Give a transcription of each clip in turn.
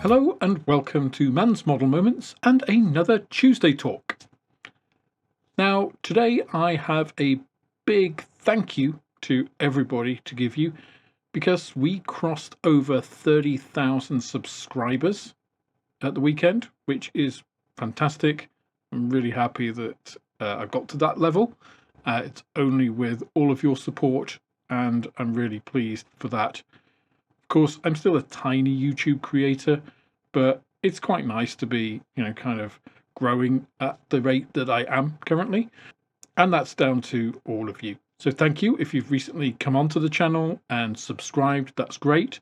Hello and welcome to Mann's Model Moments and another Tuesday talk. Now today I have a big thank you to everybody to give you because we crossed over 30,000 subscribers at the weekend, which is fantastic. I'm really happy that I got to that level. It's only with all of your support and I'm really pleased for that. Of course, I'm still a tiny YouTube creator, but it's quite nice to be, kind of growing at the rate that I am currently. And that's down to all of you. So thank you. If you've recently come onto the channel and subscribed, that's great.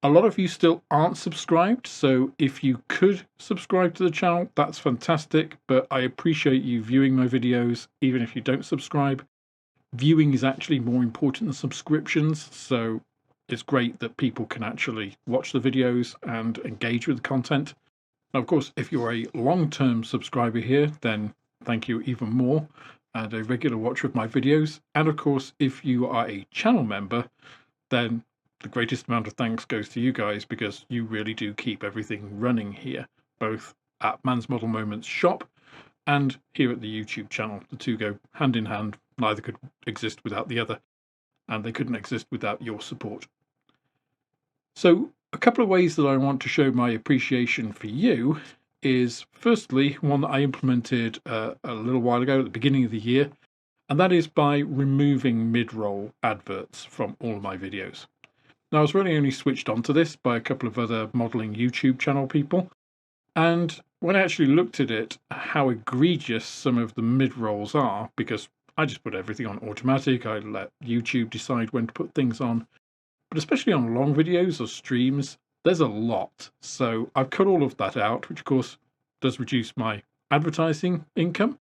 A lot of you still aren't subscribed, so if you could subscribe to the channel, that's fantastic. But I appreciate you viewing my videos, even if you don't subscribe. Viewing is actually more important than subscriptions, so it's great that people can actually watch the videos and engage with the content. Now, of course, if you're a long-term subscriber here, then thank you even more, and a regular watcher of my videos. And of course, if you are a channel member, then the greatest amount of thanks goes to you guys because you really do keep everything running here, both at Mann's Model Moments shop and here at the YouTube channel. The two go hand in hand. Neither could exist without the other, and they couldn't exist without your support. So a couple of ways that I want to show my appreciation for you is, firstly, one that I implemented a little while ago at the beginning of the year, and that is by removing mid-roll adverts from all of my videos. Now, I was really only switched onto this by a couple of other modeling YouTube channel people, and when I actually looked at it, how egregious some of the mid-rolls are, because I just put everything on automatic. I let YouTube decide when to put things on. But especially on long videos or streams, there's a lot. So I've cut all of that out, which of course does reduce my advertising income.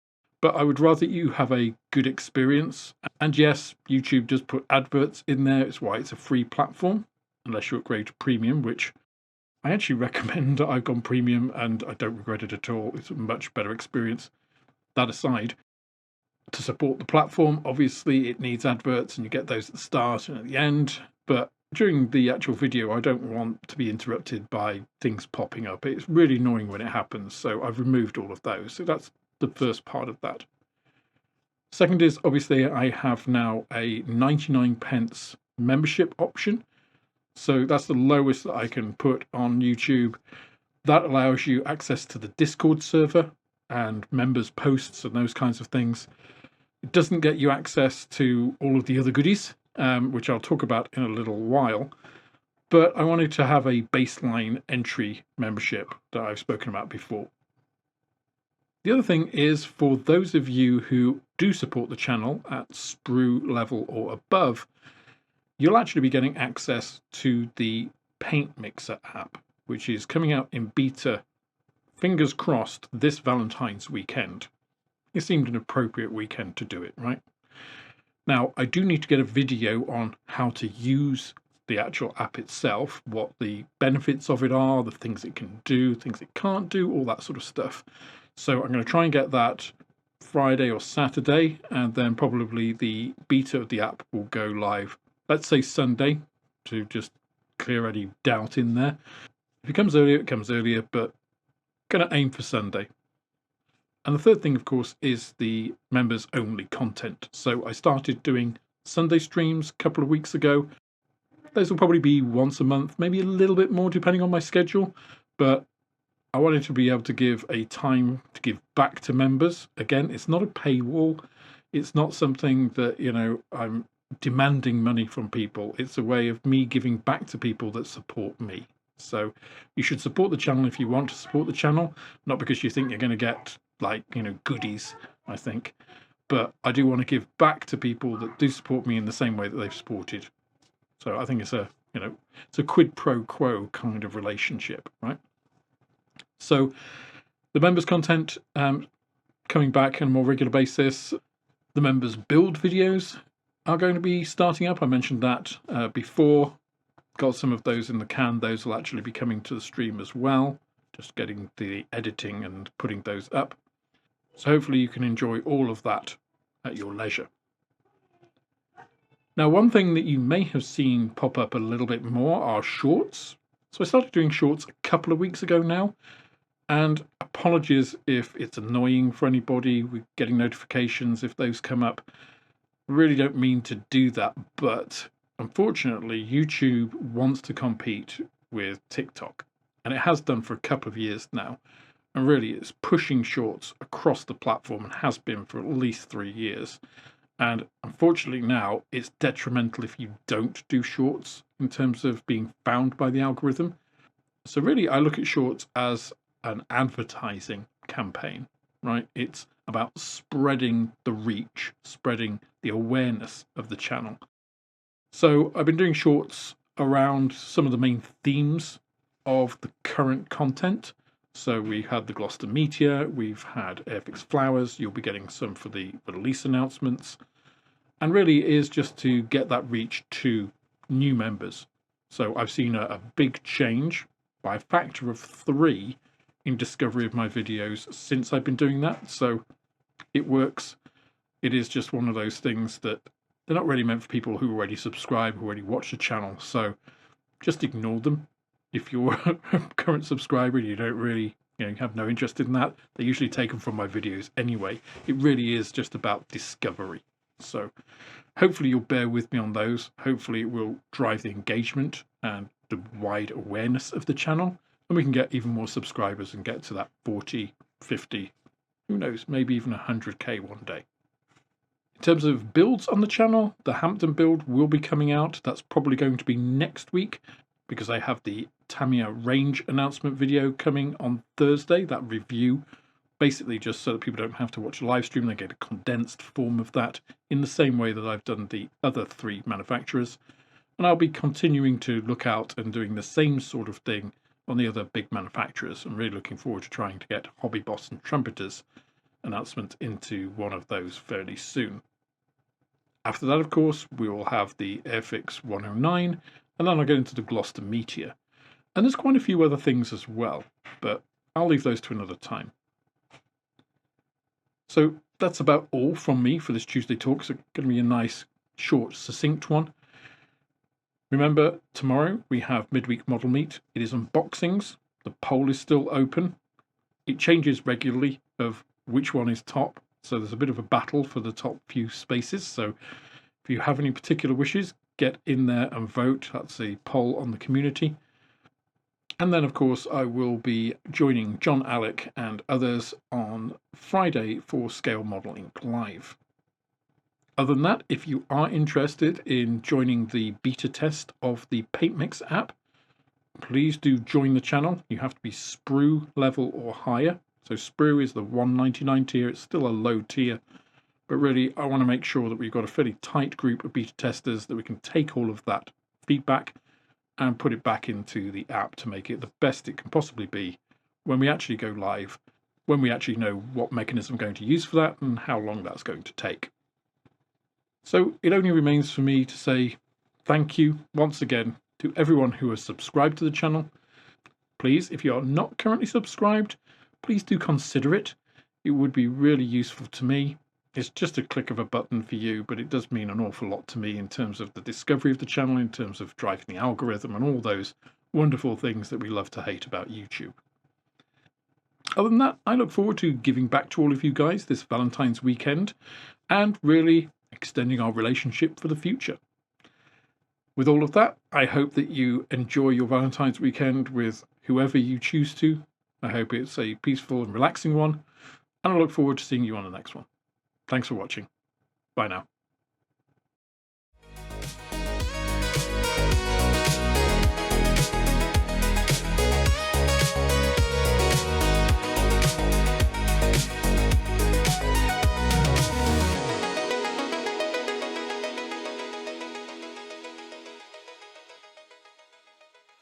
But I would rather you have a good experience. And yes, YouTube does put adverts in there. It's why it's a free platform, unless you upgrade to premium, which I actually recommend. I've gone premium and I don't regret it at all. It's a much better experience. That aside, to support the platform, obviously it needs adverts and you get those at the start and at the end. But during the actual video, I don't want to be interrupted by things popping up. It's really annoying when it happens. So I've removed all of those. So that's the first part of that. Second is, obviously, I have now a 99p membership option. So that's the lowest that I can put on YouTube. That allows you access to the Discord server and members' posts and those kinds of things. It doesn't get you access to all of the other goodies, which I'll talk about in a little while. But I wanted to have a baseline entry membership that I've spoken about before. The other thing is, for those of you who do support the channel at sprue level or above, you'll actually be getting access to the Paint Mixer app, which is coming out in beta, fingers crossed, this Valentine's weekend. It seemed an appropriate weekend to do it, right? Now, I do need to get a video on how to use the actual app itself, what the benefits of it are, the things it can do, things it can't do, all that sort of stuff. So I'm going to try and get that Friday or Saturday, and then probably the beta of the app will go live, let's say Sunday, to just clear any doubt in there. If it comes earlier, it comes earlier, but going to aim for Sunday. And the third thing, of course, is the members only content. So I started doing Sunday streams a couple of weeks ago. Those will probably be once a month, maybe a little bit more depending on my schedule. But I wanted to be able to give a time to give back to members. Again, it's not a paywall. It's not something that, I'm demanding money from people. It's a way of me giving back to people that support me. So you should support the channel if you want to support the channel, not because you think you're going to get goodies, I think. But I do want to give back to people that do support me in the same way that they've supported. So I think it's it's a quid pro quo kind of relationship, right? So the members content coming back on a more regular basis. The members build videos are going to be starting up. I mentioned that before. Got some of those in the can. Those will actually be coming to the stream as well. Just getting the editing and putting those up. So hopefully you can enjoy all of that at your leisure. Now, one thing that you may have seen pop up a little bit more are shorts. So I started doing shorts a couple of weeks ago now, and apologies if it's annoying for anybody with getting notifications if those come up. I really don't mean to do that, but unfortunately YouTube wants to compete with TikTok, and it has done for a couple of years now. And really, it's pushing shorts across the platform and has been for at least 3 years. And unfortunately, now it's detrimental if you don't do shorts in terms of being found by the algorithm. So, really, I look at shorts as an advertising campaign, right? It's about spreading the reach, spreading the awareness of the channel. So, I've been doing shorts around some of the main themes of the current content. So we had the Gloucester Meteor, we've had Airfix Flowers, you'll be getting some for the release announcements. And really it is just to get that reach to new members. So I've seen a big change by a factor of 3 in discovery of my videos since I've been doing that. So it works. It is just one of those things that they're not really meant for people who already subscribe, who already watch the channel. So just ignore them. If you're a current subscriber and you don't really, you have no interest in that, they're usually taken from my videos anyway. It really is just about discovery. So hopefully you'll bear with me on those. Hopefully it will drive the engagement and the wide awareness of the channel, and we can get even more subscribers and get to that 40, 50, who knows, maybe even 100k one day. In terms of builds on the channel, the Hampton build will be coming out. That's probably going to be next week, because I have the Tamiya range announcement video coming on Thursday, that review, basically just so that people don't have to watch a live stream, they get a condensed form of that in the same way that I've done the other 3 manufacturers. And I'll be continuing to look out and doing the same sort of thing on the other big manufacturers. I'm really looking forward to trying to get Hobby Boss and Trumpeters announcement into one of those fairly soon. After that, of course, we will have the Airfix 109, and then I'll get into the Gloucester Meteor. And there's quite a few other things as well, but I'll leave those to another time. So that's about all from me for this Tuesday talk. It's going to be a nice, short, succinct one. Remember, tomorrow we have midweek model meet. It is unboxings. The poll is still open. It changes regularly of which one is top. So there's a bit of a battle for the top few spaces. So if you have any particular wishes, get in there and vote. That's a poll on the community. And then, of course, I will be joining John Alec and others on Friday for Scale Model Inc. Live. Other than that, if you are interested in joining the beta test of the PaintMix app, please do join the channel. You have to be sprue level or higher. So sprue is the 199 tier. It's still a low tier. But really, I want to make sure that we've got a fairly tight group of beta testers that we can take all of that feedback and put it back into the app to make it the best it can possibly be when we actually go live, when we actually know what mechanism we're going to use for that and how long that's going to take. So it only remains for me to say thank you once again to everyone who has subscribed to the channel. Please, if you are not currently subscribed, please do consider it. It would be really useful to me. It's just a click of a button for you, but it does mean an awful lot to me in terms of the discovery of the channel, in terms of driving the algorithm and all those wonderful things that we love to hate about YouTube. Other than that, I look forward to giving back to all of you guys this Valentine's weekend and really extending our relationship for the future. With all of that, I hope that you enjoy your Valentine's weekend with whoever you choose to. I hope it's a peaceful and relaxing one, and I look forward to seeing you on the next one. Thanks for watching. Bye now.